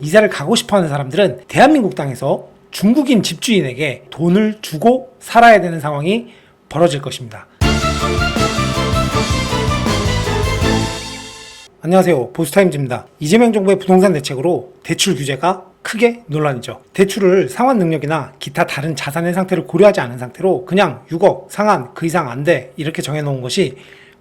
이사를 가고 싶어하는 사람들은 대한민국 땅에서 중국인 집주인에게 돈을 주고 살아야 되는 상황이 벌어질 것입니다. 안녕하세요, 보수타임즈입니다. 이재명 정부의 부동산 대책으로 대출 규제가 크게 논란이죠. 대출을 상환 능력이나 기타 다른 자산의 상태를 고려하지 않은 상태로 그냥 6억 상한 그 이상 안 돼 이렇게 정해놓은 것이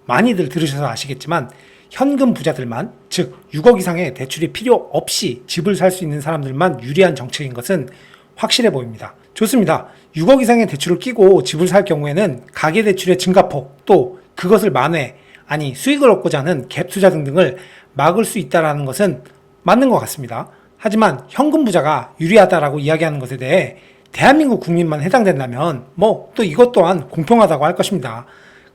많이들 들으셔서 아시겠지만 현금 부자들만, 즉 6억 이상의 대출이 필요 없이 집을 살 수 있는 사람들만 유리한 정책인 것은 확실해 보입니다. 좋습니다. 6억 이상의 대출을 끼고 집을 살 경우에는 가계대출의 증가폭, 또 그것을 만회, 아니 수익을 얻고자 하는 갭 투자 등등을 막을 수 있다는 것은 맞는 것 같습니다. 하지만 현금 부자가 유리하다라고 이야기하는 것에 대해 대한민국 국민만 해당된다면 또 이것 또한 공평하다고 할 것입니다.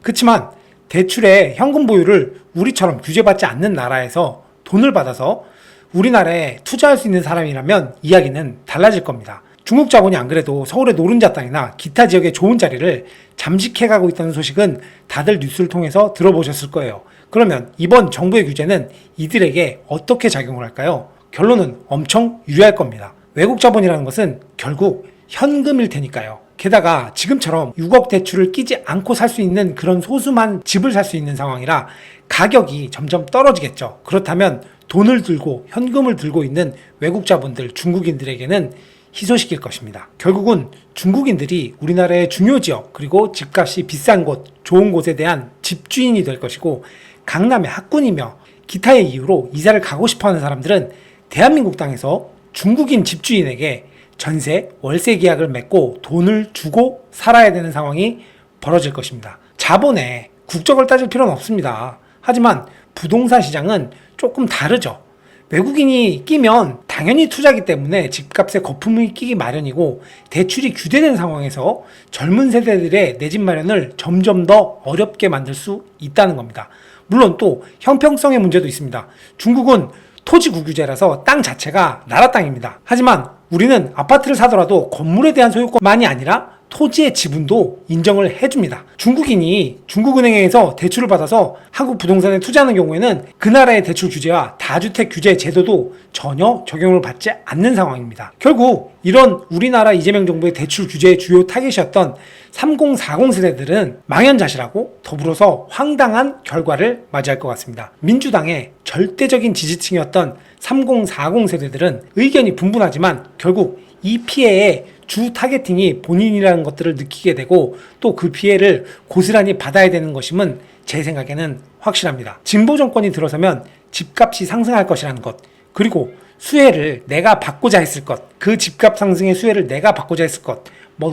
그렇지만 대출의 현금 보유를 우리처럼 규제받지 않는 나라에서 돈을 받아서 우리나라에 투자할 수 있는 사람이라면 이야기는 달라질 겁니다. 중국 자본이 안 그래도 서울의 노른자 땅이나 기타 지역의 좋은 자리를 잠식해가고 있다는 소식은 다들 뉴스를 통해서 들어보셨을 거예요. 그러면 이번 정부의 규제는 이들에게 어떻게 작용을 할까요? 결론은 엄청 유리할 겁니다. 외국 자본이라는 것은 결국 현금일 테니까요. 게다가 지금처럼 6억 대출을 끼지 않고 살 수 있는 그런 소수만 집을 살 수 있는 상황이라 가격이 점점 떨어지겠죠. 그렇다면 돈을 들고 현금을 들고 있는 외국 자본들, 중국인들에게는 희소식일 것입니다. 결국은 중국인들이 우리나라의 중요 지역, 그리고 집값이 비싼 곳, 좋은 곳에 대한 집주인이 될 것이고, 강남의 학군이며 기타의 이유로 이사를 가고 싶어하는 사람들은 대한민국 땅에서 중국인 집주인에게 전세, 월세 계약을 맺고 돈을 주고 살아야 되는 상황이 벌어질 것입니다. 자본에 국적을 따질 필요는 없습니다. 하지만 부동산 시장은 조금 다르죠. 외국인이 끼면 당연히 투자기 때문에 집값에 거품이 끼기 마련이고, 대출이 규제된 상황에서 젊은 세대들의 내 집 마련을 점점 더 어렵게 만들 수 있다는 겁니다. 물론 또 형평성의 문제도 있습니다. 중국은 토지 국유제라서 땅 자체가 나라 땅입니다. 하지만 우리는 아파트를 사더라도 건물에 대한 소유권만이 아니라 토지의 지분도 인정을 해줍니다. 중국인이 중국은행에서 대출을 받아서 한국 부동산에 투자하는 경우에는 그 나라의 대출 규제와 다주택 규제 제도도 전혀 적용을 받지 않는 상황입니다. 결국 이런 우리나라 이재명 정부의 대출 규제의 주요 타겟이었던 3040 세대들은 망연자실하고 더불어서 황당한 결과를 맞이할 것 같습니다. 민주당의 절대적인 지지층이었던 3040 세대들은 의견이 분분하지만 결국 이 피해의 주 타겟팅이 본인이라는 것들을 느끼게 되고, 또 그 피해를 고스란히 받아야 되는 것임은 제 생각에는 확실합니다. 진보 정권이 들어서면 집값이 상승할 것이라는 것, 그리고 수혜를 내가 받고자 했을 것, 그 집값 상승의 수혜를 내가 받고자 했을 것,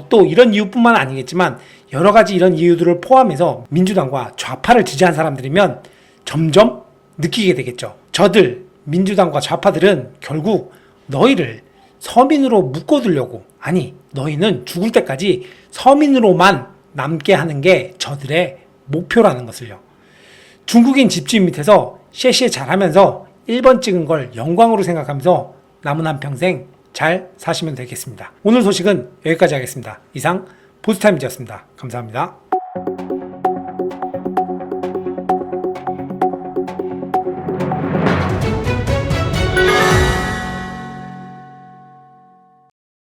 또 이런 이유뿐만 아니겠지만 여러 가지 이런 이유들을 포함해서 민주당과 좌파를 지지한 사람들이면 점점 느끼게 되겠죠. 저들 민주당과 좌파들은 결국 너희를 서민으로 묶어두려고, 아니 너희는 죽을 때까지 서민으로만 남게 하는 게 저들의 목표라는 것을요. 중국인 집주인 밑에서 쉐쉐 잘하면서 1번 찍은 걸 영광으로 생각하면서 남은 한평생 잘 사시면 되겠습니다. 오늘 소식은 여기까지 하겠습니다. 이상 보수타임즈였습니다. 감사합니다.